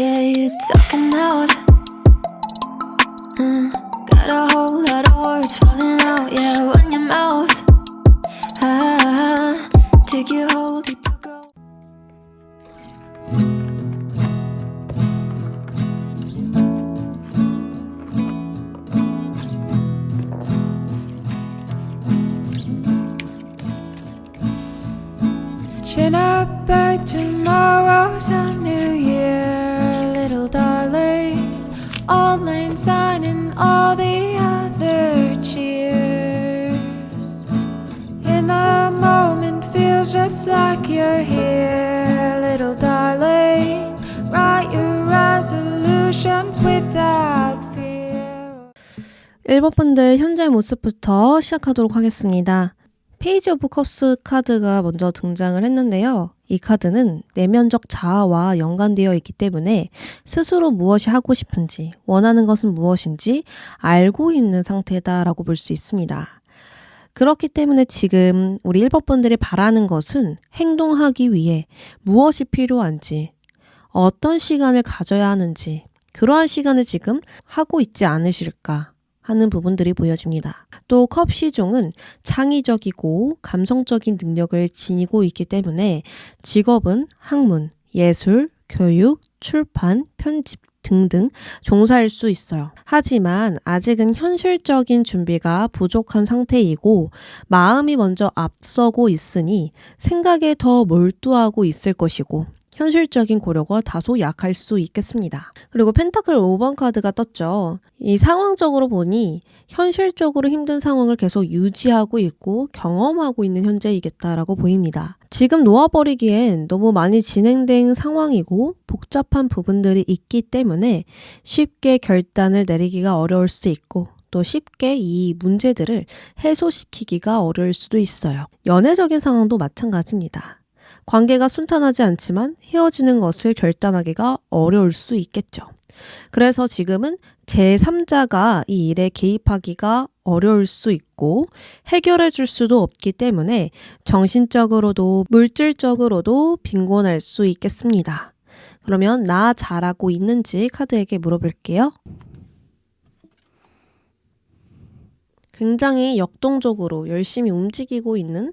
Yeah, you talking out. Got a whole lot of words falling out. Yeah, run your mouth. Take you whole deeper go. Chin up, babe, tomorrow's a new year, little darling. All lane sign and all the other cheers. In the moment feels just like you're here, little darling. Write your resolutions without fear. 1번 분들 현재 모습부터 시작하도록 하겠습니다. 페이지 오브 컵스 카드가 먼저 등장을 했는데요. 이 카드는 내면적 자아와 연관되어 있기 때문에 스스로 무엇이 하고 싶은지, 원하는 것은 무엇인지 알고 있는 상태다라고 볼 수 있습니다. 그렇기 때문에 지금 우리 1번 분들이 바라는 것은 행동하기 위해 무엇이 필요한지, 어떤 시간을 가져야 하는지, 그러한 시간을 지금 하고 있지 않으실까 하는 부분들이 보여집니다. 또 컵시종은 창의적이고 감성적인 능력을 지니고 있기 때문에 직업은 학문, 예술, 교육, 출판, 편집 등등 종사일 수 있어요. 하지만 아직은 현실적인 준비가 부족한 상태이고 마음이 먼저 앞서고 있으니 생각에 더 몰두하고 있을 것이고 현실적인 고려가 다소 약할 수 있겠습니다. 그리고 펜타클 5번 카드가 떴죠. 이 상황적으로 보니 현실적으로 힘든 상황을 계속 유지하고 있고 경험하고 있는 현재이겠다라고 보입니다. 지금 놓아버리기엔 너무 많이 진행된 상황이고 복잡한 부분들이 있기 때문에 쉽게 결단을 내리기가 어려울 수 있고 또 쉽게 이 문제들을 해소시키기가 어려울 수도 있어요. 연애적인 상황도 마찬가지입니다. 관계가 순탄하지 않지만 헤어지는 것을 결단하기가 어려울 수 있겠죠. 그래서 지금은 제3자가 이 일에 개입하기가 어려울 수 있고 해결해 줄 수도 없기 때문에 정신적으로도 물질적으로도 빈곤할 수 있겠습니다. 그러면 나 잘하고 있는지 카드에게 물어볼게요. 굉장히 역동적으로 열심히 움직이고 있는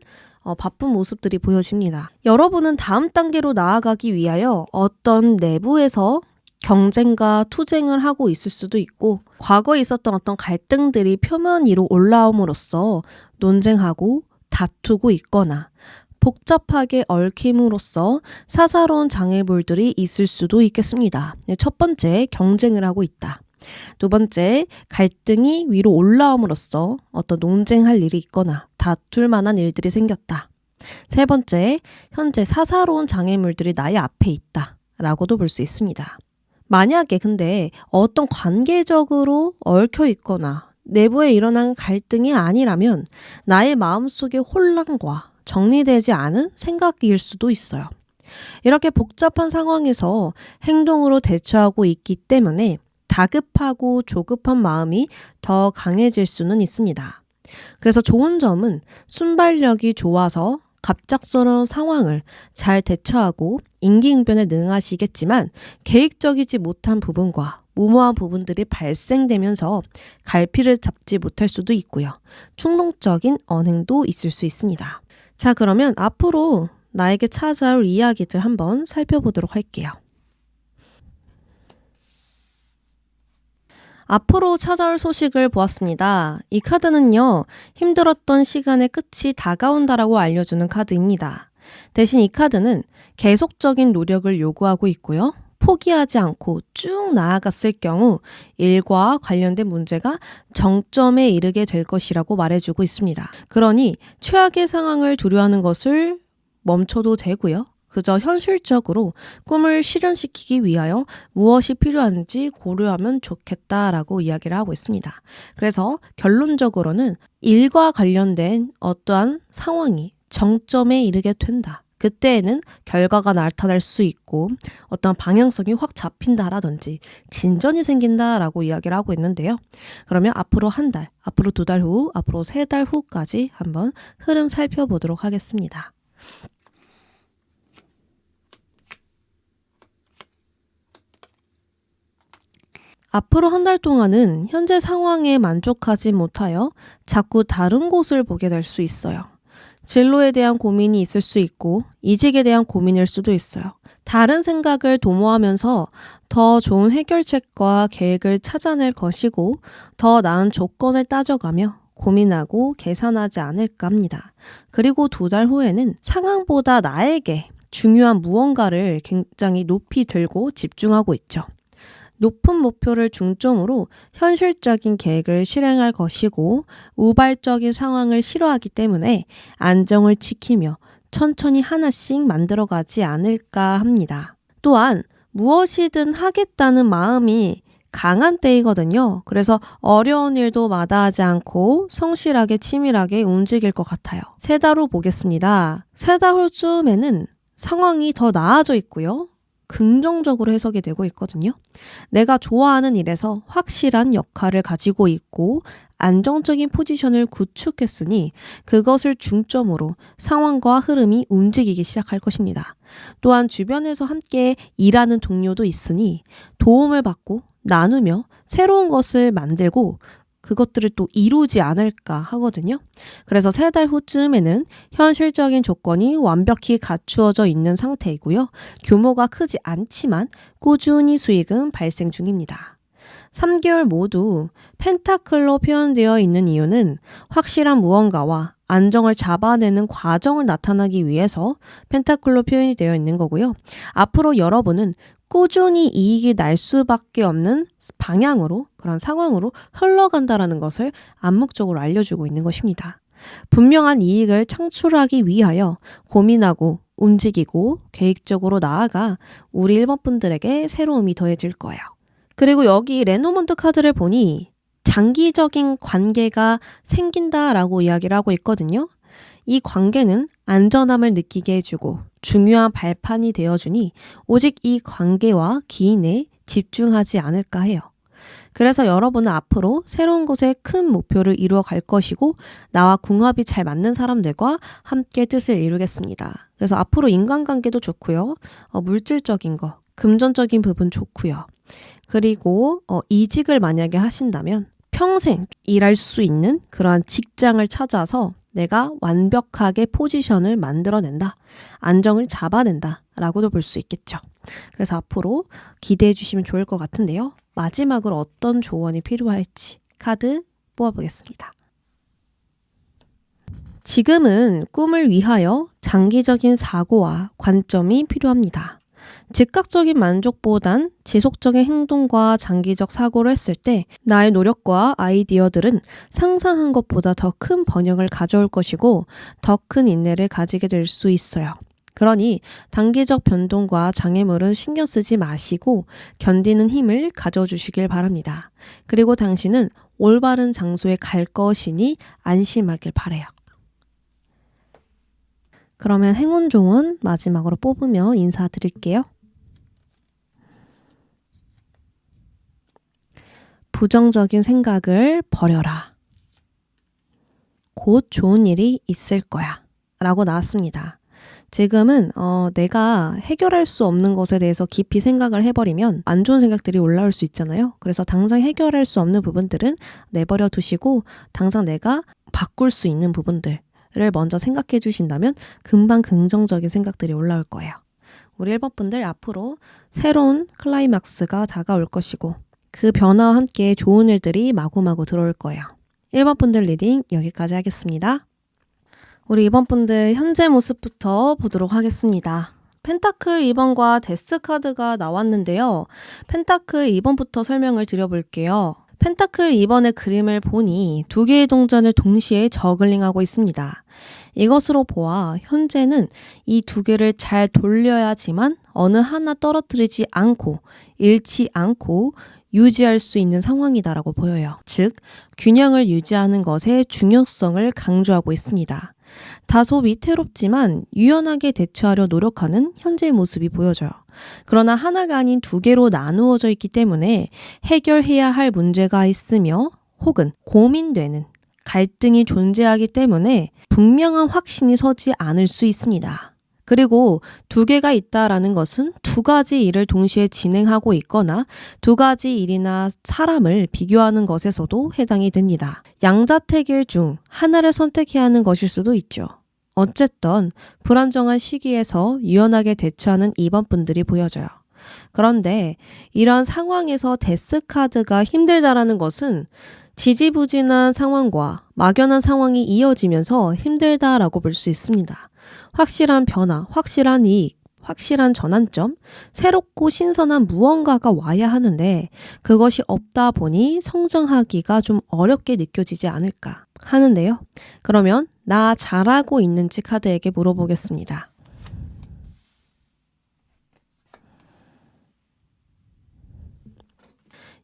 바쁜 모습들이 보여집니다. 여러분은 다음 단계로 나아가기 위하여 어떤 내부에서 경쟁과 투쟁을 하고 있을 수도 있고 과거에 있었던 어떤 갈등들이 표면 위로 올라옴으로써 논쟁하고 다투고 있거나 복잡하게 얽힘으로써 사사로운 장애물들이 있을 수도 있겠습니다. 첫 번째, 경쟁을 하고 있다. 두 번째, 갈등이 위로 올라옴으로써 어떤 논쟁할 일이 있거나 다툴 만한 일들이 생겼다. 세 번째, 현재 사사로운 장애물들이 나의 앞에 있다 라고도 볼 수 있습니다. 만약에 근데 어떤 관계적으로 얽혀 있거나 내부에 일어난 갈등이 아니라면 나의 마음속의 혼란과 정리되지 않은 생각일 수도 있어요. 이렇게 복잡한 상황에서 행동으로 대처하고 있기 때문에 다급하고 조급한 마음이 더 강해질 수는 있습니다. 그래서 좋은 점은 순발력이 좋아서 갑작스러운 상황을 잘 대처하고 임기응변에 능하시겠지만 계획적이지 못한 부분과 무모한 부분들이 발생되면서 갈피를 잡지 못할 수도 있고요. 충동적인 언행도 있을 수 있습니다. 자, 그러면 앞으로 나에게 찾아올 이야기들 한번 살펴보도록 할게요. 앞으로 찾아올 소식을 보았습니다. 이 카드는요, 힘들었던 시간의 끝이 다가온다라고 알려주는 카드입니다. 대신 이 카드는 계속적인 노력을 요구하고 있고요. 포기하지 않고 쭉 나아갔을 경우 일과 관련된 문제가 정점에 이르게 될 것이라고 말해주고 있습니다. 그러니 최악의 상황을 두려워하는 것을 멈춰도 되고요. 그저 현실적으로 꿈을 실현시키기 위하여 무엇이 필요한지 고려하면 좋겠다라고 이야기를 하고 있습니다. 그래서 결론적으로는 일과 관련된 어떠한 상황이 정점에 이르게 된다. 그때에는 결과가 나타날 수 있고 어떤 방향성이 확 잡힌다라든지 진전이 생긴다라고 이야기를 하고 있는데요. 그러면 앞으로 한 달, 앞으로 2달 후, 앞으로 3달 후까지 한번 흐름 살펴보도록 하겠습니다. 앞으로 한 달 동안은 현재 상황에 만족하지 못하여 자꾸 다른 곳을 보게 될 수 있어요. 진로에 대한 고민이 있을 수 있고 이직에 대한 고민일 수도 있어요. 다른 생각을 도모하면서 더 좋은 해결책과 계획을 찾아낼 것이고 더 나은 조건을 따져가며 고민하고 계산하지 않을까 합니다. 그리고 2달 후에는 상황보다 나에게 중요한 무언가를 굉장히 높이 들고 집중하고 있죠. 높은 목표를 중점으로 현실적인 계획을 실행할 것이고 우발적인 상황을 싫어하기 때문에 안정을 지키며 천천히 하나씩 만들어가지 않을까 합니다. 또한 무엇이든 하겠다는 마음이 강한 때이거든요. 그래서 어려운 일도 마다하지 않고 성실하게 치밀하게 움직일 것 같아요. 3달 후 보겠습니다. 3달 후쯤에는 상황이 더 나아져 있고요. 긍정적으로 해석이 되고 있거든요. 내가 좋아하는 일에서 확실한 역할을 가지고 있고 안정적인 포지션을 구축했으니 그것을 중점으로 상황과 흐름이 움직이기 시작할 것입니다. 또한 주변에서 함께 일하는 동료도 있으니 도움을 받고 나누며 새로운 것을 만들고 그것들을 또 이루지 않을까 하거든요. 그래서 3달 후쯤에는 현실적인 조건이 완벽히 갖추어져 있는 상태이고요. 규모가 크지 않지만 꾸준히 수익은 발생 중입니다. 3개월 모두 펜타클로 표현되어 있는 이유는 확실한 무언가와 안정을 잡아내는 과정을 나타나기 위해서 펜타클로 표현이 되어 있는 거고요. 앞으로 여러분은 꾸준히 이익이 날 수밖에 없는 방향으로 그런 상황으로 흘러간다라는 것을 암묵적으로 알려주고 있는 것입니다. 분명한 이익을 창출하기 위하여 고민하고 움직이고 계획적으로 나아가 우리 1번 분들에게 새로움이 더해질 거예요. 그리고 여기 레노먼트 카드를 보니 장기적인 관계가 생긴다라고 이야기를 하고 있거든요. 이 관계는 안전함을 느끼게 해주고 중요한 발판이 되어주니 오직 이 관계와 기인에 집중하지 않을까 해요. 그래서 여러분은 앞으로 새로운 곳에 큰 목표를 이루어 갈 것이고 나와 궁합이 잘 맞는 사람들과 함께 뜻을 이루겠습니다. 그래서 앞으로 인간관계도 좋고요. 물질적인 거, 금전적인 부분 좋고요. 그리고 이직을 만약에 하신다면 평생 일할 수 있는 그러한 직장을 찾아서 내가 완벽하게 포지션을 만들어낸다. 안정을 잡아낸다. 라고도 볼 수 있겠죠. 그래서 앞으로 기대해 주시면 좋을 것 같은데요. 마지막으로 어떤 조언이 필요할지 카드 뽑아보겠습니다. 지금은 꿈을 위하여 장기적인 사고와 관점이 필요합니다. 즉각적인 만족보단 지속적인 행동과 장기적 사고를 했을 때 나의 노력과 아이디어들은 상상한 것보다 더 큰 번영을 가져올 것이고 더 큰 인내를 가지게 될 수 있어요. 그러니 단기적 변동과 장애물은 신경 쓰지 마시고 견디는 힘을 가져주시길 바랍니다. 그리고 당신은 올바른 장소에 갈 것이니 안심하길 바라요. 그러면 행운 조언 마지막으로 뽑으며 인사드릴게요. 부정적인 생각을 버려라. 곧 좋은 일이 있을 거야. 라고 나왔습니다. 지금은 내가 해결할 수 없는 것에 대해서 깊이 생각을 해버리면 안 좋은 생각들이 올라올 수 있잖아요. 그래서 당장 해결할 수 없는 부분들은 내버려 두시고 당장 내가 바꿀 수 있는 부분들 를 먼저 생각해 주신다면 금방 긍정적인 생각들이 올라올 거예요. 우리 1번 분들 앞으로 새로운 클라이막스가 다가올 것이고 그 변화와 함께 좋은 일들이 마구마구 들어올 거예요. 1번 분들 리딩 여기까지 하겠습니다. 우리 2번 분들 현재 모습부터 보도록 하겠습니다. 펜타클 2번과 데스 카드가 나왔는데요. 펜타클 2번부터 설명을 드려볼게요. 펜타클 2번의 그림을 보니 2개의 동전을 동시에 저글링하고 있습니다. 이것으로 보아 현재는 이 2개를 잘 돌려야지만 어느 하나 떨어뜨리지 않고 잃지 않고 유지할 수 있는 상황이다라고 보여요. 즉, 균형을 유지하는 것의 중요성을 강조하고 있습니다. 다소 위태롭지만 유연하게 대처하려 노력하는 현재의 모습이 보여져요. 그러나 하나가 아닌 2개로 나누어져 있기 때문에 해결해야 할 문제가 있으며 혹은 고민되는 갈등이 존재하기 때문에 분명한 확신이 서지 않을 수 있습니다. 그리고 두 개가 있다라는 것은 두 가지 일을 동시에 진행하고 있거나 두 가지 일이나 사람을 비교하는 것에서도 해당이 됩니다. 양자택일 중 하나를 선택해야 하는 것일 수도 있죠. 어쨌든 불안정한 시기에서 유연하게 대처하는 2번 분들이 보여져요. 그런데 이런 상황에서 데스카드가 힘들다라는 것은 지지부진한 상황과 막연한 상황이 이어지면서 힘들다라고 볼 수 있습니다. 확실한 변화, 확실한 이익, 확실한 전환점, 새롭고 신선한 무언가가 와야 하는데 그것이 없다 보니 성장하기가 좀 어렵게 느껴지지 않을까 하는데요. 그러면 나 잘하고 있는지 카드에게 물어보겠습니다.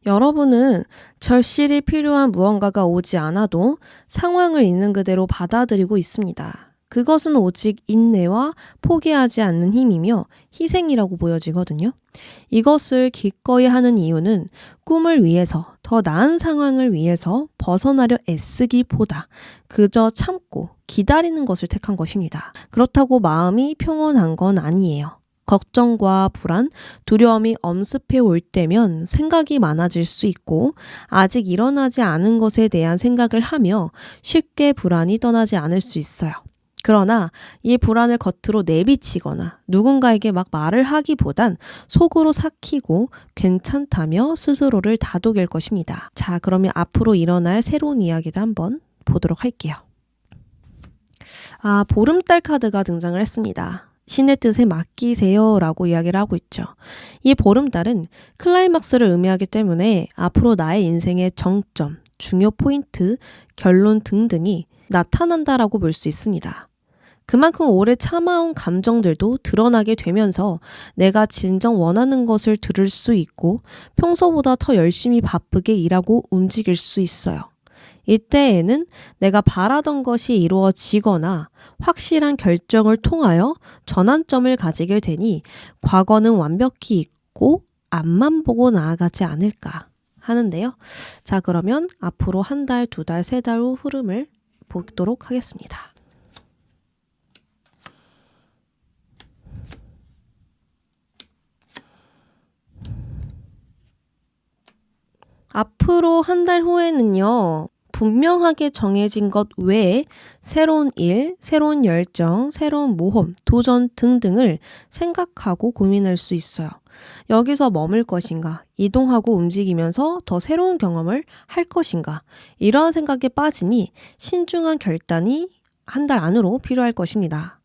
여러분은 절실히 필요한 무언가가 오지 않아도 상황을 있는 그대로 받아들이고 있습니다. 그것은 오직 인내와 포기하지 않는 힘이며 희생이라고 보여지거든요. 이것을 기꺼이 하는 이유는 꿈을 위해서, 더 나은 상황을 위해서 벗어나려 애쓰기보다 그저 참고 기다리는 것을 택한 것입니다. 그렇다고 마음이 평온한 건 아니에요. 걱정과 불안, 두려움이 엄습해 올 때면 생각이 많아질 수 있고 아직 일어나지 않은 것에 대한 생각을 하며 쉽게 불안이 떠나지 않을 수 있어요. 그러나 이 불안을 겉으로 내비치거나 누군가에게 막 말을 하기보단 속으로 삭히고 괜찮다며 스스로를 다독일 것입니다. 자, 그러면 앞으로 일어날 새로운 이야기를 한번 보도록 할게요. 보름달 카드가 등장을 했습니다. 신의 뜻에 맡기세요 라고 이야기를 하고 있죠. 이 보름달은 클라이막스를 의미하기 때문에 앞으로 나의 인생의 정점, 중요 포인트, 결론 등등이 나타난다라고 볼 수 있습니다. 그만큼 오래 참아온 감정들도 드러나게 되면서 내가 진정 원하는 것을 들을 수 있고 평소보다 더 열심히 바쁘게 일하고 움직일 수 있어요. 이때에는 내가 바라던 것이 이루어지거나 확실한 결정을 통하여 전환점을 가지게 되니 과거는 완벽히 잊고 앞만 보고 나아가지 않을까 하는데요. 자, 그러면 앞으로 한 달, 두 달, 세 달 후 흐름을 보도록 하겠습니다. 앞으로 한 달 후에는요. 분명하게 정해진 것 외에 새로운 일, 새로운 열정, 새로운 모험, 도전 등등을 생각하고 고민할 수 있어요. 여기서 머물 것인가, 이동하고 움직이면서 더 새로운 경험을 할 것인가, 이러한 생각에 빠지니 신중한 결단이 한 달 안으로 필요할 것입니다.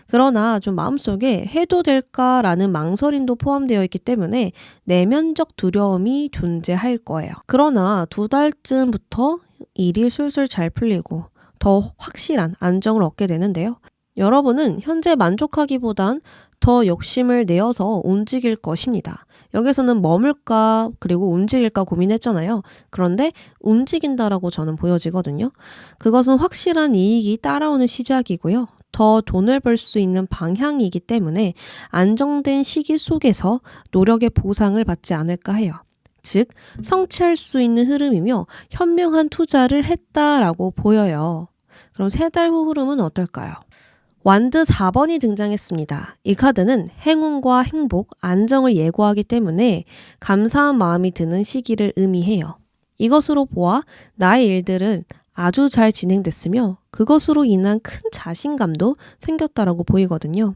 그러나 좀 마음속에 해도 될까라는 망설임도 포함되어 있기 때문에 내면적 두려움이 존재할 거예요. 그러나 두 달쯤부터 일이 술술 잘 풀리고 더 확실한 안정을 얻게 되는데요. 여러분은 현재 만족하기보단 더 욕심을 내어서 움직일 것입니다. 여기서는 머물까 그리고 움직일까 고민했잖아요. 그런데 움직인다라고 저는 보여지거든요. 그것은 확실한 이익이 따라오는 시작이고요. 더 돈을 벌 수 있는 방향이기 때문에 안정된 시기 속에서 노력의 보상을 받지 않을까 해요. 즉, 성취할 수 있는 흐름이며 현명한 투자를 했다라고 보여요. 그럼 세 달 후 흐름은 어떨까요? 완드 4번이 등장했습니다. 이 카드는 행운과 행복, 안정을 예고하기 때문에 감사한 마음이 드는 시기를 의미해요. 이것으로 보아 나의 일들은 아주 잘 진행됐으며 그것으로 인한 큰 자신감도 생겼다라고 보이거든요.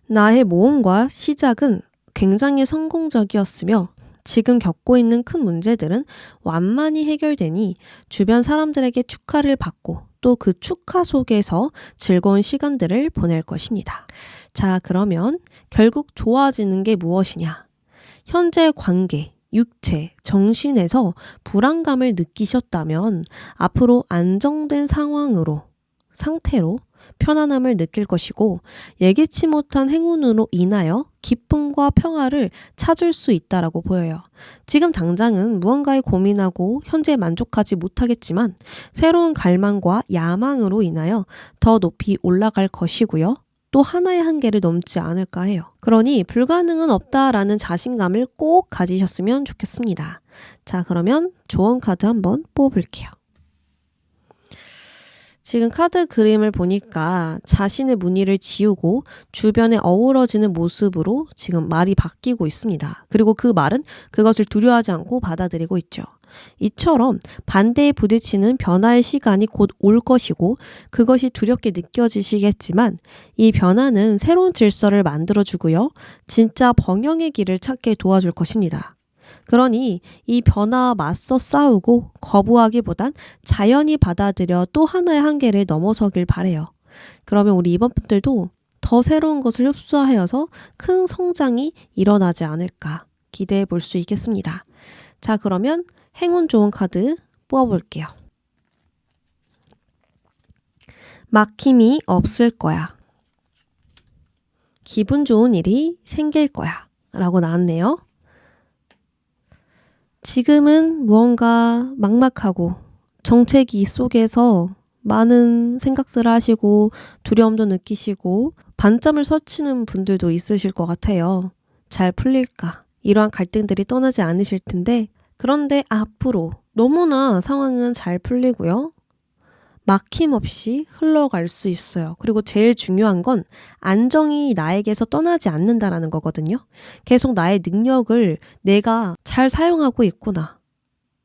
나의 모험과 시작은 굉장히 성공적이었으며 지금 겪고 있는 큰 문제들은 완만히 해결되니 주변 사람들에게 축하를 받고 또 그 축하 속에서 즐거운 시간들을 보낼 것입니다. 자, 그러면 결국 좋아지는 게 무엇이냐? 현재 관계, 육체, 정신에서 불안감을 느끼셨다면 앞으로 안정된 상태로 편안함을 느낄 것이고 예기치 못한 행운으로 인하여 기쁨과 평화를 찾을 수 있다라고 보여요. 지금 당장은 무언가에 고민하고 현재 만족하지 못하겠지만 새로운 갈망과 야망으로 인하여 더 높이 올라갈 것이고요. 또 하나의 한계를 넘지 않을까 해요. 그러니 불가능은 없다라는 자신감을 꼭 가지셨으면 좋겠습니다. 자, 그러면 조언 카드 한번 뽑아볼게요. 지금 카드 그림을 보니까 자신의 무늬를 지우고 주변에 어우러지는 모습으로 지금 말이 바뀌고 있습니다. 그리고 그 말은 그것을 두려워하지 않고 받아들이고 있죠. 이처럼 반대에 부딪히는 변화의 시간이 곧 올 것이고 그것이 두렵게 느껴지시겠지만 이 변화는 새로운 질서를 만들어주고요. 진짜 번영의 길을 찾게 도와줄 것입니다. 그러니 이 변화와 맞서 싸우고 거부하기보단 자연히 받아들여 또 하나의 한계를 넘어서길 바래요. 그러면 우리 이번 분들도 더 새로운 것을 흡수하여서 큰 성장이 일어나지 않을까 기대해 볼 수 있겠습니다. 자, 그러면 행운 좋은 카드 뽑아볼게요. 막힘이 없을 거야. 기분 좋은 일이 생길 거야. 라고 나왔네요. 지금은 무언가 막막하고 정체기 속에서 많은 생각들을 하시고 두려움도 느끼시고 반점을 서치는 분들도 있으실 것 같아요. 잘 풀릴까? 이러한 갈등들이 떠나지 않으실 텐데 그런데 앞으로 너무나 상황은 잘 풀리고요. 막힘없이 흘러갈 수 있어요. 그리고 제일 중요한 건 안정이 나에게서 떠나지 않는다라는 거거든요. 계속 나의 능력을 내가 잘 사용하고 있구나.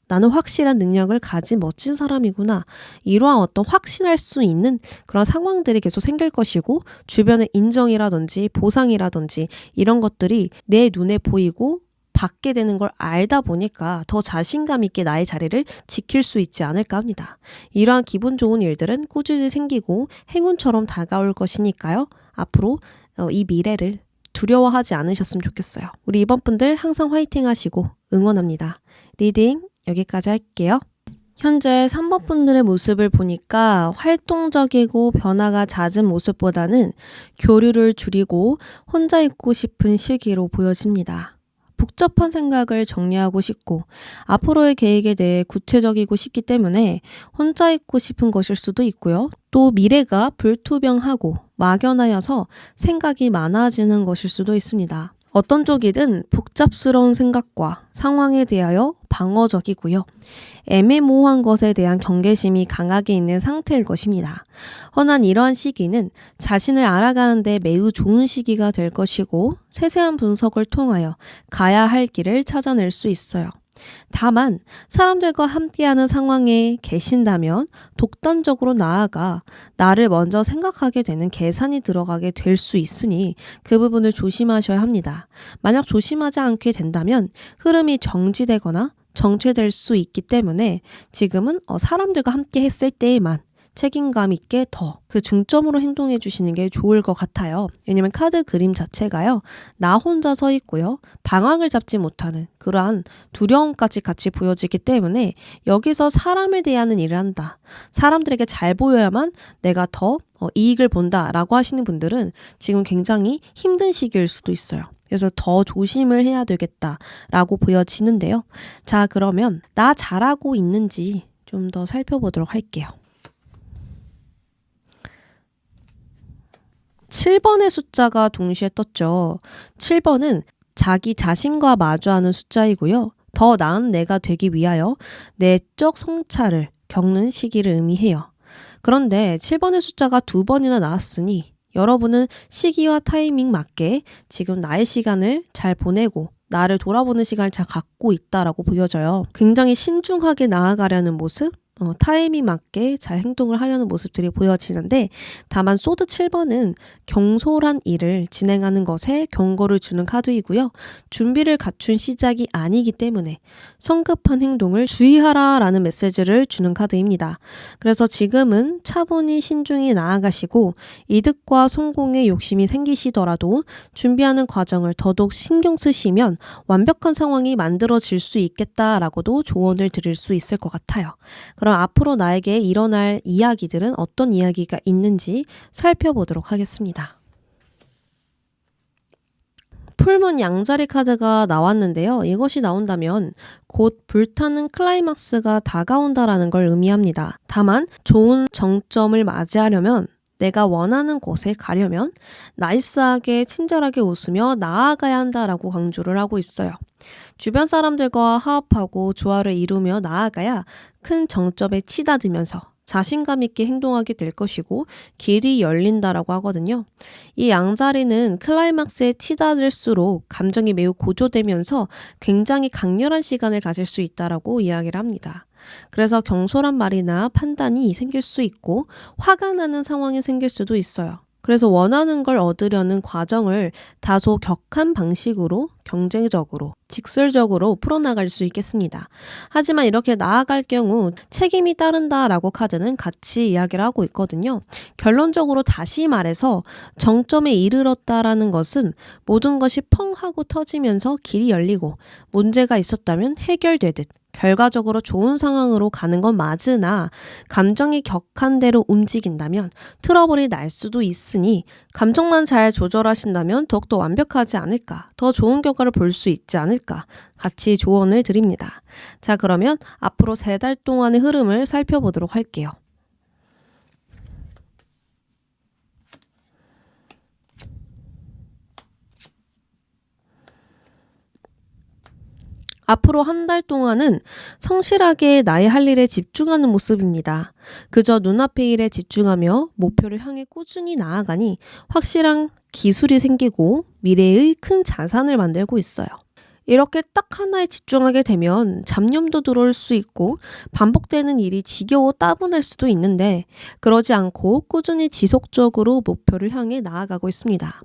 나는 확실한 능력을 가진 멋진 사람이구나. 이러한 어떤 확신할 수 있는 그런 상황들이 계속 생길 것이고 주변의 인정이라든지 보상이라든지 이런 것들이 내 눈에 보이고 받게 되는 걸 알다 보니까 더 자신감 있게 나의 자리를 지킬 수 있지 않을까 합니다. 이러한 기분 좋은 일들은 꾸준히 생기고 행운처럼 다가올 것이니까요. 앞으로 이 미래를 두려워하지 않으셨으면 좋겠어요. 우리 이번 분들 항상 화이팅 하시고 응원합니다. 리딩 여기까지 할게요. 현재 3번 분들의 모습을 보니까 활동적이고 변화가 잦은 모습보다는 교류를 줄이고 혼자 있고 싶은 시기로 보여집니다. 복잡한 생각을 정리하고 싶고 앞으로의 계획에 대해 구체적이고 싶기 때문에 혼자 있고 싶은 것일 수도 있고요. 또 미래가 불투명하고 막연하여서 생각이 많아지는 것일 수도 있습니다. 어떤 쪽이든 복잡스러운 생각과 상황에 대하여 방어적이고요. 애매모호한 것에 대한 경계심이 강하게 있는 상태일 것입니다. 허나 이러한 시기는 자신을 알아가는 데 매우 좋은 시기가 될 것이고 세세한 분석을 통하여 가야 할 길을 찾아낼 수 있어요. 다만 사람들과 함께하는 상황에 계신다면 독단적으로 나아가 나를 먼저 생각하게 되는 계산이 들어가게 될 수 있으니 그 부분을 조심하셔야 합니다. 만약 조심하지 않게 된다면 흐름이 정지되거나 정체될 수 있기 때문에 지금은 사람들과 함께 했을 때에만 책임감 있게 더 그 중점으로 행동해 주시는 게 좋을 것 같아요. 왜냐면 카드 그림 자체가요. 나 혼자 서 있고요. 방향을 잡지 못하는 그러한 두려움까지 같이 보여지기 때문에 여기서 사람을 대하는 일을 한다. 사람들에게 잘 보여야만 내가 더 이익을 본다라고 하시는 분들은 지금 굉장히 힘든 시기일 수도 있어요. 그래서 더 조심을 해야 되겠다라고 보여지는데요. 자, 그러면 나 잘하고 있는지 좀 더 살펴보도록 할게요. 7번의 숫자가 동시에 떴죠. 7번은 자기 자신과 마주하는 숫자이고요. 더 나은 내가 되기 위하여 내적 성찰을 겪는 시기를 의미해요. 그런데 7번의 숫자가 2번이나 나왔으니 여러분은 시기와 타이밍 맞게 지금 나의 시간을 잘 보내고 나를 돌아보는 시간을 잘 갖고 있다라고 보여져요. 굉장히 신중하게 나아가려는 모습, 타이밍 맞게 잘 행동을 하려는 모습들이 보여지는데 다만 소드 7번은 경솔한 일을 진행하는 것에 경고를 주는 카드이고요. 준비를 갖춘 시작이 아니기 때문에 성급한 행동을 주의하라라는 메시지를 주는 카드입니다. 그래서 지금은 차분히 신중히 나아가시고 이득과 성공의 욕심이 생기시더라도 준비하는 과정을 더더욱 신경 쓰시면 완벽한 상황이 만들어질 수 있겠다라고도 조언을 드릴 수 있을 것 같아요. 그럼 앞으로 나에게 일어날 이야기들은 어떤 이야기가 있는지 살펴보도록 하겠습니다. 풀문 양자리 카드가 나왔는데요. 이것이 나온다면 곧 불타는 클라이막스가 다가온다라는 걸 의미합니다. 다만 좋은 정점을 맞이하려면 내가 원하는 곳에 가려면 나이스하게 친절하게 웃으며 나아가야 한다라고 강조를 하고 있어요. 주변 사람들과 화합하고 조화를 이루며 나아가야 큰 정점에 치닫으면서 자신감 있게 행동하게 될 것이고 길이 열린다라고 하거든요. 이 양자리는 클라이막스에 치닫을수록 감정이 매우 고조되면서 굉장히 강렬한 시간을 가질 수 있다라고 이야기를 합니다. 그래서 경솔한 말이나 판단이 생길 수 있고 화가 나는 상황이 생길 수도 있어요. 그래서 원하는 걸 얻으려는 과정을 다소 격한 방식으로 경쟁적으로 직설적으로 풀어나갈 수 있겠습니다. 하지만 이렇게 나아갈 경우 책임이 따른다라고 카드는 같이 이야기를 하고 있거든요. 결론적으로 다시 말해서 정점에 이르렀다라는 것은 모든 것이 펑 하고 터지면서 길이 열리고 문제가 있었다면 해결되듯 결과적으로 좋은 상황으로 가는 건 맞으나 감정이 격한 대로 움직인다면 트러블이 날 수도 있으니 감정만 잘 조절하신다면 더욱더 완벽하지 않을까, 더 좋은 결과를 볼 수 있지 않을까 같이 조언을 드립니다. 자, 그러면 앞으로 3달 동안의 흐름을 살펴보도록 할게요. 앞으로 한 달 동안은 성실하게 나의 할 일에 집중하는 모습입니다. 그저 눈앞의 일에 집중하며 목표를 향해 꾸준히 나아가니 확실한 기술이 생기고 미래의 큰 자산을 만들고 있어요. 이렇게 딱 하나에 집중하게 되면 잡념도 들어올 수 있고 반복되는 일이 지겨워 따분할 수도 있는데 그러지 않고 꾸준히 지속적으로 목표를 향해 나아가고 있습니다.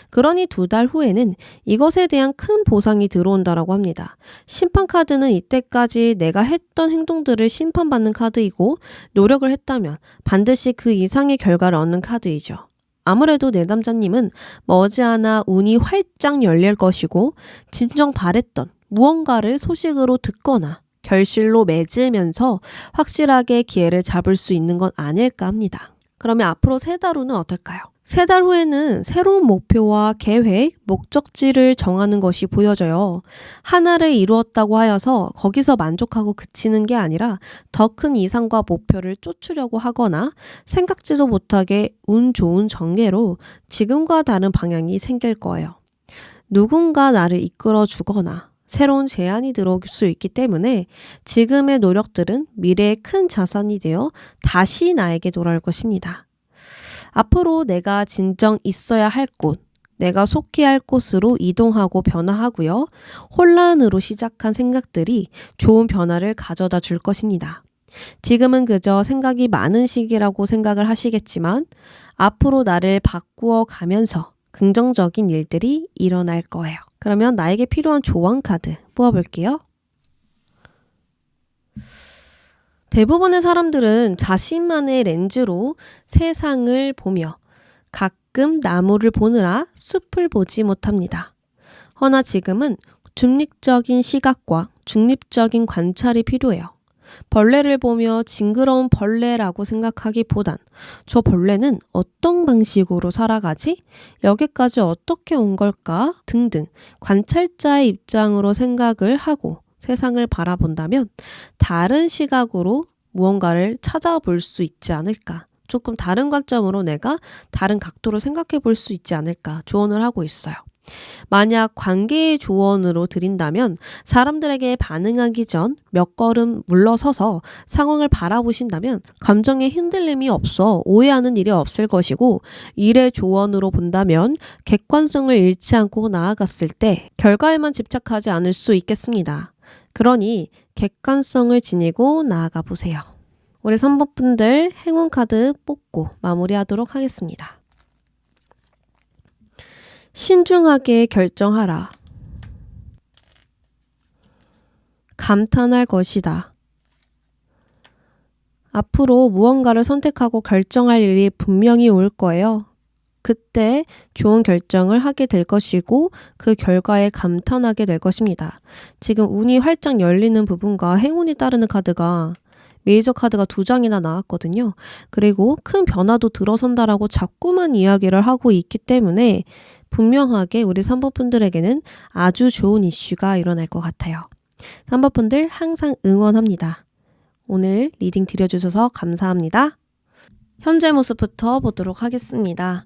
그러니 2달 후에는 이것에 대한 큰 보상이 들어온다라고 합니다. 심판 카드는 이때까지 내가 했던 행동들을 심판받는 카드이고 노력을 했다면 반드시 그 이상의 결과를 얻는 카드이죠. 아무래도 내담자님은 머지않아 운이 활짝 열릴 것이고 진정 바랬던 무언가를 소식으로 듣거나 결실로 맺으면서 확실하게 기회를 잡을 수 있는 건 아닐까 합니다. 그러면 앞으로 3달 후는 어떨까요? 3달 후에는 새로운 목표와 계획, 목적지를 정하는 것이 보여져요. 하나를 이루었다고 하여서 거기서 만족하고 그치는 게 아니라 더 큰 이상과 목표를 쫓으려고 하거나 생각지도 못하게 운 좋은 전개로 지금과 다른 방향이 생길 거예요. 누군가 나를 이끌어 주거나 새로운 제안이 들어올 수 있기 때문에 지금의 노력들은 미래의 큰 자산이 되어 다시 나에게 돌아올 것입니다. 앞으로 내가 진정 있어야 할 곳, 내가 속해야 할 곳으로 이동하고 변화하고요. 혼란으로 시작한 생각들이 좋은 변화를 가져다 줄 것입니다. 지금은 그저 생각이 많은 시기라고 생각을 하시겠지만 앞으로 나를 바꾸어 가면서 긍정적인 일들이 일어날 거예요. 그러면 나에게 필요한 조언 카드 뽑아볼게요. 대부분의 사람들은 자신만의 렌즈로 세상을 보며 가끔 나무를 보느라 숲을 보지 못합니다. 허나 지금은 중립적인 시각과 중립적인 관찰이 필요해요. 벌레를 보며 징그러운 벌레라고 생각하기보단 저 벌레는 어떤 방식으로 살아가지? 여기까지 어떻게 온 걸까? 등등 관찰자의 입장으로 생각을 하고 세상을 바라본다면 다른 시각으로 무언가를 찾아볼 수 있지 않을까? 조금 다른 관점으로 내가 다른 각도로 생각해 볼 수 있지 않을까? 조언을 하고 있어요. 만약 관계의 조언으로 드린다면 사람들에게 반응하기 전 몇 걸음 물러서서 상황을 바라보신다면 감정에 흔들림이 없어 오해하는 일이 없을 것이고, 일의 조언으로 본다면 객관성을 잃지 않고 나아갔을 때 결과에만 집착하지 않을 수 있겠습니다. 그러니 객관성을 지니고 나아가 보세요. 우리 3번 분들 행운 카드 뽑고 마무리하도록 하겠습니다. 신중하게 결정하라. 감탄할 것이다. 앞으로 무언가를 선택하고 결정할 일이 분명히 올 거예요. 그때 좋은 결정을 하게 될 것이고 그 결과에 감탄하게 될 것입니다. 지금 운이 활짝 열리는 부분과 행운이 따르는 카드가 메이저 카드가 2장이나 나왔거든요. 그리고 큰 변화도 들어선다라고 자꾸만 이야기를 하고 있기 때문에 분명하게 우리 3번 분들에게는 아주 좋은 이슈가 일어날 것 같아요. 3번 분들 항상 응원합니다. 오늘 리딩 드려주셔서 감사합니다. 현재 모습부터 보도록 하겠습니다.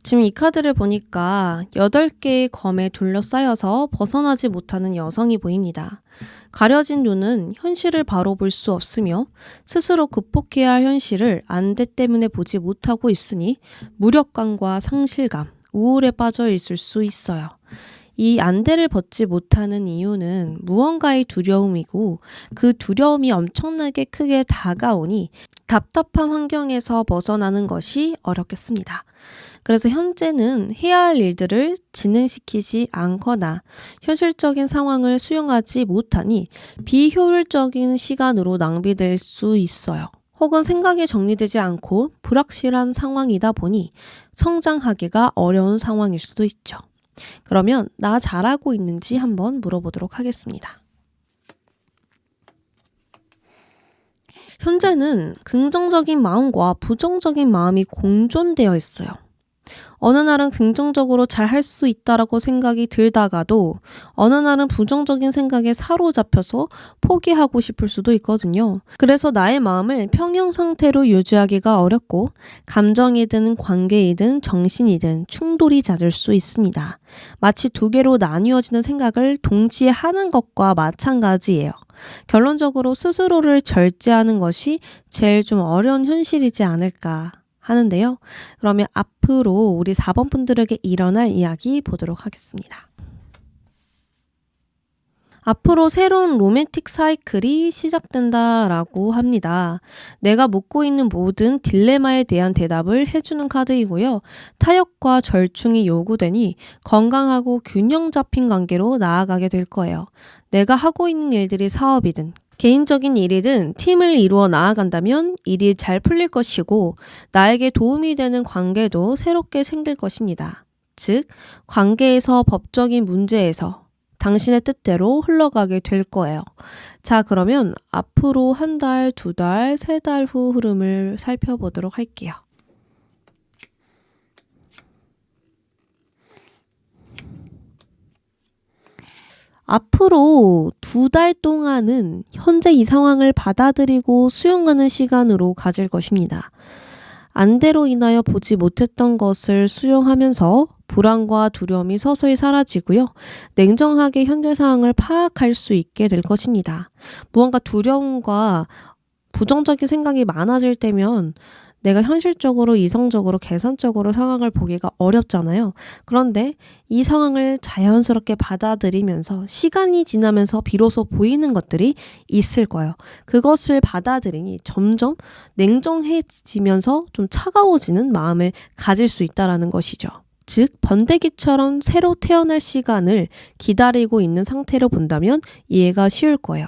지금 이 카드를 보니까 8개의 검에 둘러싸여서 벗어나지 못하는 여성이 보입니다. 가려진 눈은 현실을 바로 볼 수 없으며 스스로 극복해야 할 현실을 안대 때문에 보지 못하고 있으니 무력감과 상실감, 우울에 빠져 있을 수 있어요. 이 안대를 벗지 못하는 이유는 무언가의 두려움이고 그 두려움이 엄청나게 크게 다가오니 답답한 환경에서 벗어나는 것이 어렵겠습니다. 그래서 현재는 해야 할 일들을 진행시키지 않거나 현실적인 상황을 수용하지 못하니 비효율적인 시간으로 낭비될 수 있어요. 혹은 생각이 정리되지 않고 불확실한 상황이다 보니 성장하기가 어려운 상황일 수도 있죠. 그러면 나 잘하고 있는지 한번 물어보도록 하겠습니다. 현재는 긍정적인 마음과 부정적인 마음이 공존되어 있어요. 어느 날은 긍정적으로 잘 할 수 있다라고 생각이 들다가도 어느 날은 부정적인 생각에 사로잡혀서 포기하고 싶을 수도 있거든요. 그래서 나의 마음을 평형 상태로 유지하기가 어렵고 감정이든 관계이든 정신이든 충돌이 잦을 수 있습니다. 마치 두 개로 나뉘어지는 생각을 동시에 하는 것과 마찬가지예요. 결론적으로 스스로를 절제하는 것이 제일 좀 어려운 현실이지 않을까 하는데요. 그러면 앞으로 우리 4번 분들에게 일어날 이야기 보도록 하겠습니다. 앞으로 새로운 로맨틱 사이클이 시작된다라고 합니다. 내가 묻고 있는 모든 딜레마에 대한 대답을 해주는 카드이고요. 타협과 절충이 요구되니 건강하고 균형 잡힌 관계로 나아가게 될 거예요. 내가 하고 있는 일들이 사업이든 개인적인 일이든 팀을 이루어 나아간다면 일이 잘 풀릴 것이고 나에게 도움이 되는 관계도 새롭게 생길 것입니다. 즉, 관계에서 법적인 문제에서 당신의 뜻대로 흘러가게 될 거예요. 자, 그러면 앞으로 한 달, 2달, 3달 후 흐름을 살펴보도록 할게요. 앞으로 2달 동안은 현재 이 상황을 받아들이고 수용하는 시간으로 가질 것입니다. 안대로 인하여 보지 못했던 것을 수용하면서 불안과 두려움이 서서히 사라지고요. 냉정하게 현재 상황을 파악할 수 있게 될 것입니다. 무언가 두려움과 부정적인 생각이 많아질 때면 내가 현실적으로, 이성적으로, 계산적으로 상황을 보기가 어렵잖아요. 그런데 이 상황을 자연스럽게 받아들이면서 시간이 지나면서 비로소 보이는 것들이 있을 거예요. 그것을 받아들이니 점점 냉정해지면서 좀 차가워지는 마음을 가질 수 있다는 것이죠. 즉, 번데기처럼 새로 태어날 시간을 기다리고 있는 상태로 본다면 이해가 쉬울 거예요.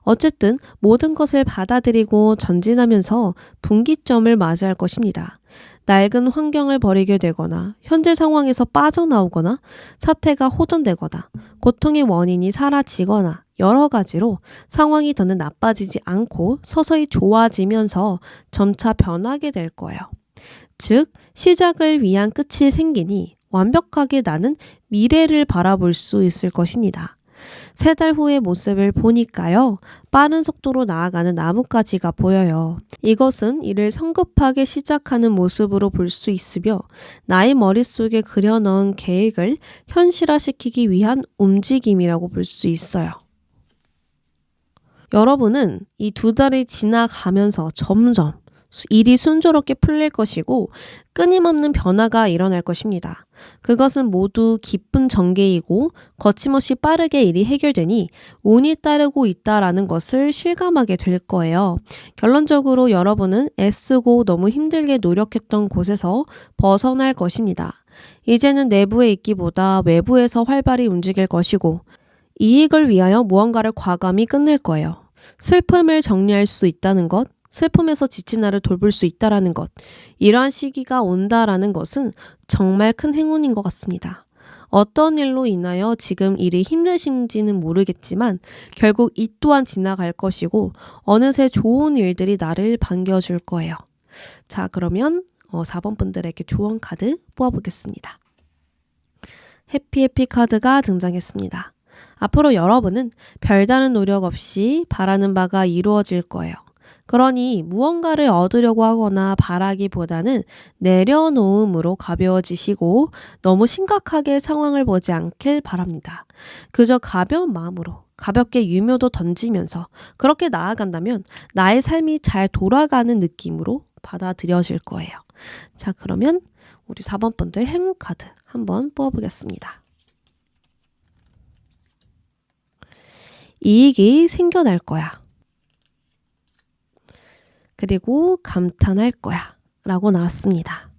어쨌든 모든 것을 받아들이고 전진하면서 분기점을 맞이할 것입니다. 낡은 환경을 버리게 되거나 현재 상황에서 빠져나오거나 사태가 호전되거나 고통의 원인이 사라지거나 여러 가지로 상황이 더는 나빠지지 않고 서서히 좋아지면서 점차 변하게 될 거예요. 즉, 시작을 위한 끝이 생기니 완벽하게 나는 미래를 바라볼 수 있을 것입니다. 3달 후의 모습을 보니까요. 빠른 속도로 나아가는 나뭇가지가 보여요. 이것은 일을 성급하게 시작하는 모습으로 볼 수 있으며 나의 머릿속에 그려넣은 계획을 현실화시키기 위한 움직임이라고 볼 수 있어요. 여러분은 이 2달이 지나가면서 점점 일이 순조롭게 풀릴 것이고 끊임없는 변화가 일어날 것입니다. 그것은 모두 기쁜 전개이고 거침없이 빠르게 일이 해결되니 운이 따르고 있다라는 것을 실감하게 될 거예요. 결론적으로 여러분은 애쓰고 너무 힘들게 노력했던 곳에서 벗어날 것입니다. 이제는 내부에 있기보다 외부에서 활발히 움직일 것이고 이익을 위하여 무언가를 과감히 끝낼 거예요. 슬픔을 정리할 수 있다는 것, 슬픔에서 지친 나를 돌볼 수 있다라는 것, 이러한 시기가 온다라는 것은 정말 큰 행운인 것 같습니다. 어떤 일로 인하여 지금 일이 힘드신지는 모르겠지만 결국 이 또한 지나갈 것이고 어느새 좋은 일들이 나를 반겨줄 거예요. 자, 그러면 4번 분들에게 조언 카드 뽑아보겠습니다. 해피 카드가 등장했습니다. 앞으로 여러분은 별다른 노력 없이 바라는 바가 이루어질 거예요. 그러니 무언가를 얻으려고 하거나 바라기보다는 내려놓음으로 가벼워지시고 너무 심각하게 상황을 보지 않길 바랍니다. 그저 가벼운 마음으로 가볍게 유묘도 던지면서 그렇게 나아간다면 나의 삶이 잘 돌아가는 느낌으로 받아들여질 거예요. 자, 그러면 우리 4번 분들 행운 카드 한번 뽑아보겠습니다. 이익이 생겨날 거야. 그리고 감탄할 거야 라고 나왔습니다.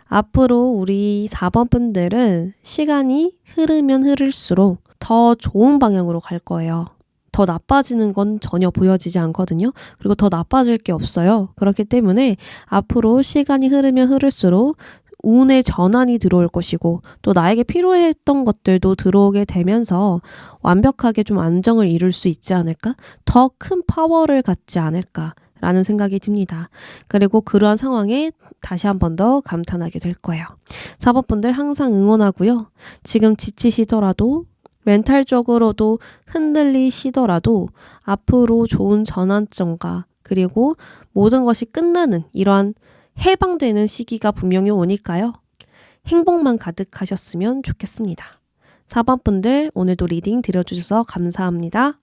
앞으로 우리 4번 분들은 시간이 흐르면 흐를수록 더 좋은 방향으로 갈 거예요. 더 나빠지는 건 전혀 보여지지 않거든요. 그리고 더 나빠질 게 없어요. 그렇기 때문에 앞으로 시간이 흐르면 흐를수록 운의 전환이 들어올 것이고 또 나에게 필요했던 것들도 들어오게 되면서 완벽하게 좀 안정을 이룰 수 있지 않을까? 더 큰 파워를 갖지 않을까? 라는 생각이 듭니다. 그리고 그러한 상황에 다시 한 번 더 감탄하게 될 거예요. 4번 분들 항상 응원하고요. 지금 지치시더라도 멘탈적으로도 흔들리시더라도 앞으로 좋은 전환점과 그리고 모든 것이 끝나는 이러한 해방되는 시기가 분명히 오니까요. 행복만 가득하셨으면 좋겠습니다. 4번 분들 오늘도 리딩 들어주셔서 감사합니다.